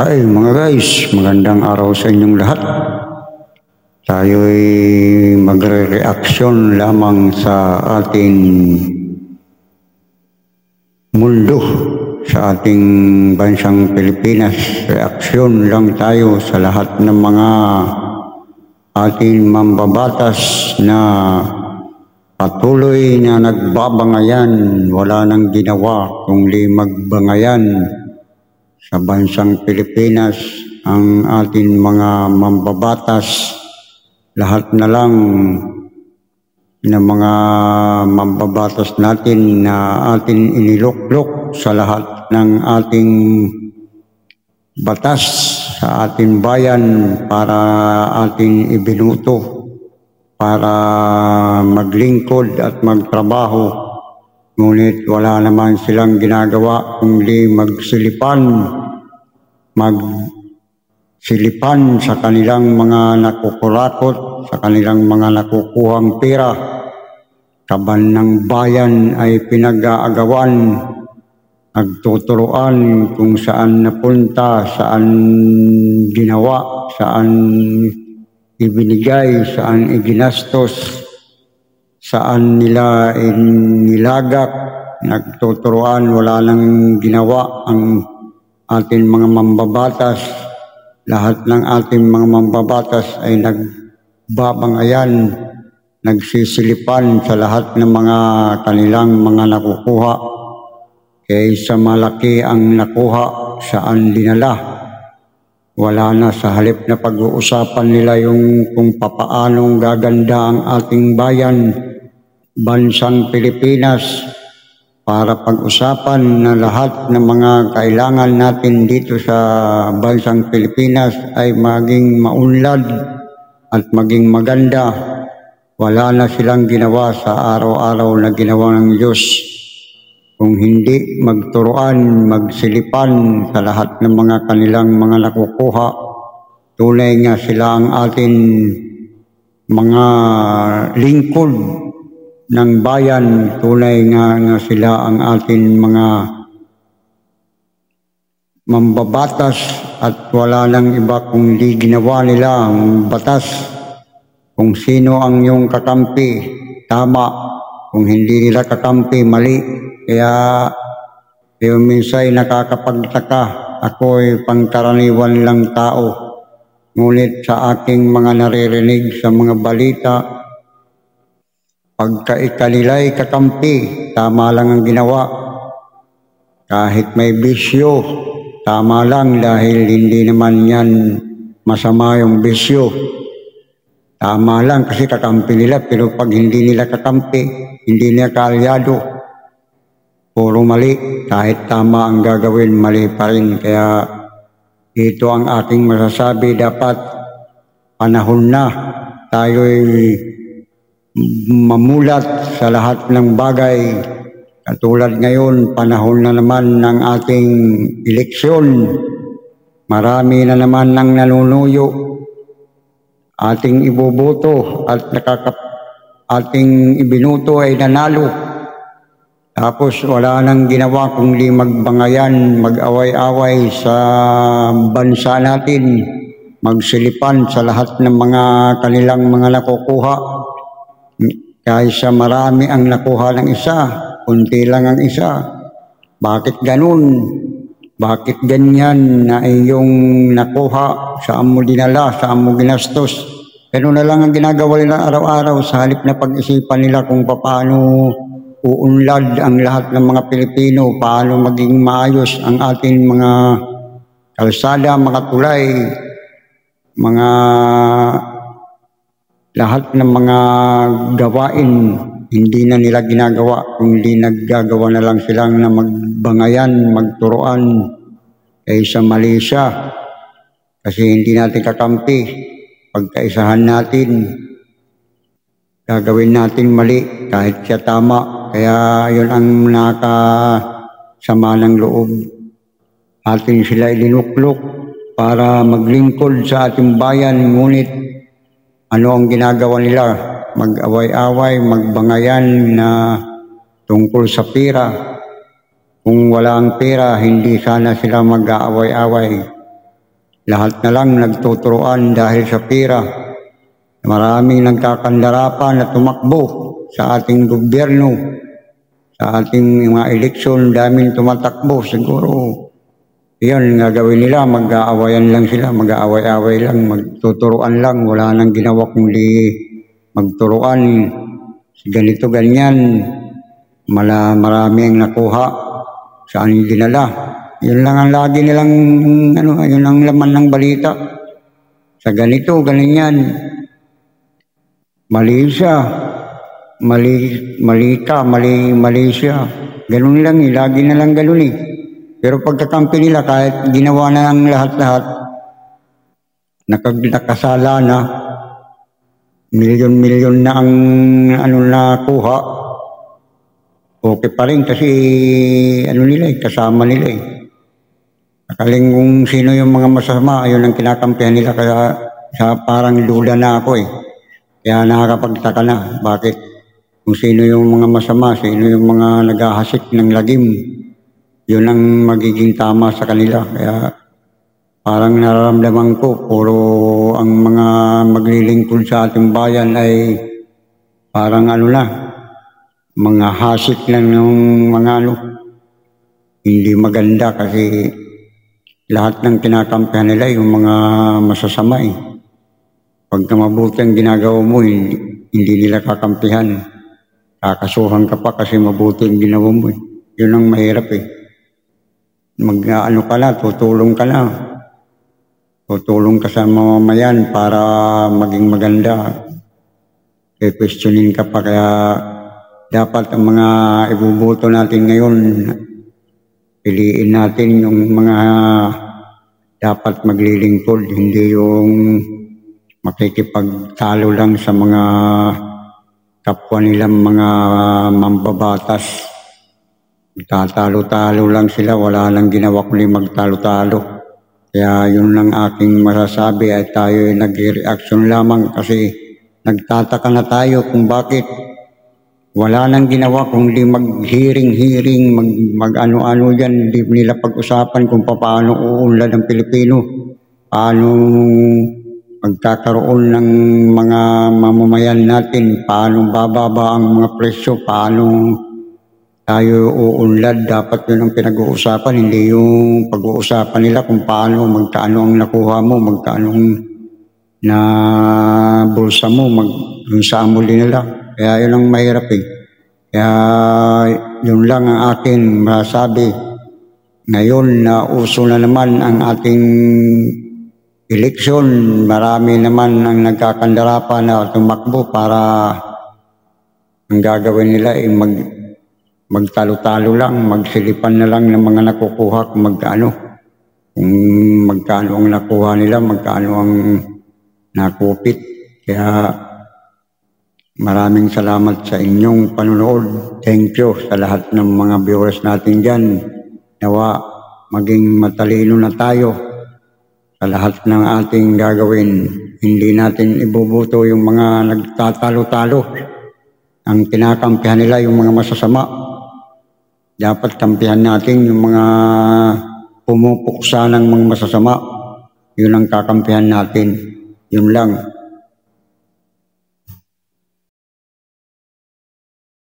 Hi mga guys, magandang araw sa inyong lahat. Tayo'y magre-reaksyon lamang sa ating mundo, sa ating bansang Pilipinas. Reaksyon lang tayo sa lahat ng mga ating mambabatas na patuloy na nagbabangayan, wala nang ginawa kundi magbangayan sa bansang Pilipinas. Ang ating mga mambabatas, lahat na lang ng mga mambabatas natin na ating iniluklok sa lahat ng ating batas sa ating bayan para ating ibinuto, para maglingkod at magtrabaho. Ngunit wala naman silang ginagawa kundi magsilipan sa kanilang mga nakukurakot, sa kanilang mga nakukuhang pera. Kaban ng bayan ay pinag-aagawan, nagtuturuan kung saan napunta, saan ginawa, saan ibinigay, saan iginastos, saan nila inilagak, nagtuturuan, wala nang ginawa ang ating mga mambabatas. Lahat ng ating mga mambabatas ay nagbabangayan, nagsisilipan sa lahat ng mga kanilang mga nakukuha. Kaysa malaki ang nakuha, saan dinala? Wala na, sa halip na pag-uusapan nila yung kung papaanong gaganda ang ating bayan, bansang Pilipinas, para pag-usapan na lahat ng mga kailangan natin dito sa bansang Pilipinas ay maging maunlad at maging maganda. Wala na silang ginawa sa araw-araw na ginawa ng Diyos, kung hindi magturuan, magsilipan sa lahat ng mga kanilang mga nakukuha. Tunay nga sila ang ating mga lingkod ng bayan, tunay nga sila ang ating mga mambabatas at wala nang iba kung di ginawa nila ang batas. Kung sino ang iyong kakampi, tama. Kung hindi nila kakampi, mali. Kaya yung minsay nakakapagtaka, ako'y pangkaraniwan lang tao. Ngunit sa aking mga naririnig sa mga balita, pagka ikanila'y kakampi, tama lang ang ginawa. Kahit may bisyo, tama lang dahil hindi naman yan masama yung bisyo. Tama lang kasi kakampi nila, pero pag hindi nila kakampi, hindi nila kaalyado, puro mali. Kahit tama ang gagawin, mali pa rin. Kaya ito ang aking masasabi, dapat panahon na tayo'y mamulat sa lahat ng bagay. Katulad ngayon, panahon na naman ng ating eleksyon. Marami na naman ng nanunuyo. Ating iboboto at ating ibinuto ay nanalo. Tapos wala nang ginawa kundi magbangayan, mag-away-away sa bansa natin, magsilipan sa lahat ng mga kanilang mga nakukuha. Kaysa marami ang nakuha ng isa, kunti lang ang isa. Bakit ganun? Bakit ganyan na iyong nakuha, saan mo dinala, saan mo ginastos? Pero na lang ang ginagawa nila araw-araw sa halip na pag-isipan nila kung paano uunlad ang lahat ng mga Pilipino, paano maging maayos ang ating mga kalsada, mga tulay, mga lahat ng mga gawain. Hindi na nila ginagawa, kundi naggagawa na lang silang na magbangayan, magturuan kaysa Malaysia. Kasi hindi natin kakampi, pagkaisahan natin, gagawin natin mali kahit siya tama. Kaya yun ang nakasama ng loob. Atin sila ilinuklok para maglingkod sa ating bayan, ngunit ano ang ginagawa nila? Mag-away-away, magbangayan na tungkol sa pera. Kung wala ang pera, hindi sana sila mag-aaway-away. Lahat na lang nagtuturoan dahil sa pera. Maraming nagkakandara na tumakbo sa ating gobyerno, sa ating mga eleksyon, daming tumatakbo. Siguro, yan, gagawin nila, mag-aawayan lang sila, mag-aaway-away lang, magtuturoan lang, wala nang ginawa kundi magturoan. Ganito, ganyan, marami ang nakuha, saan yung dinala. Yun lang ang lagi nilang, yun ang laman ng balita. Sa ganito, ganyan. Mali siya, mali siya. Ganun lang lagi na lang ganun Pero pagkakampi nila, kahit ginawa na ng lahat-lahat, nakasala na, milyon-milyon na ang nakuha, okay pa rin kasi nila kasama nila Nakaling kung sino yung mga masama, ayun ang kinakampihan nila, kaya parang duda na ako Kaya nakakapagtaka na, bakit kung sino yung mga masama, sino yung mga naghahasik ng lagim, yun ang magiging tama sa kanila. Kaya parang nararamdaman ko, puro ang mga maglilingkod sa ating bayan ay parang mga hasik lang ng mga hindi maganda kasi lahat ng kinakampihan nila yung mga masasama Pagka mabuti ang ginagawa mo, hindi nila kakampihan. Kakasuhan ka pa kasi mabuti ang ginawa mo Yun ang mahirap ka na, tutulong ka na. Tutulong ka sa mamamayan para maging maganda. Questionin ka pa, kaya dapat ang mga ibubuto natin ngayon, piliin natin yung mga dapat maglilingkod, hindi yung makikipagtalo lang sa mga kapwa nilang mga mambabatas. Tatalo-talo lang sila, wala lang ginawa kundi magtalo-talo. Kaya yun lang aking masasabi ay tayo ay nag-reaction lamang kasi nagtataka na tayo kung bakit wala nang ginawa kundi mag-hearing, mag-ano-ano yan, hindi nila pag-usapan kung paano uunlad ang Pilipino, paano magkakaroon ng mga mamamayan natin, paano bababa ang mga presyo, paano tayo uunlad. Dapat yun ang pinag-uusapan, hindi yung pag-uusapan nila kung paano, magkaano ang nakuha mo, magkaano na bulsa mo, saan mo nila. Kaya yun ang mahirap Kaya yun lang ang akin masasabi. Ngayon na uso na naman ang ating eleksyon, marami naman ang nagkakandara na tumakbo para ang gagawin nila ay magtalo-talo lang, magsilipan na lang ng mga nakukuha kung magkano. Kung magkano ang nakuha nila, magkano ang nakupit. Kaya maraming salamat sa inyong panonood. Thank you sa lahat ng mga viewers natin dyan. Nawa maging matalino na tayo sa lahat ng ating gagawin. Hindi natin ibubuto yung mga nagtatalo-talo. Ang kinakampihan nila yung mga masasama. Dapat kampihan natin yung mga pumupuksa ng mga masasama. Yun ang kakampihan natin. Yun lang.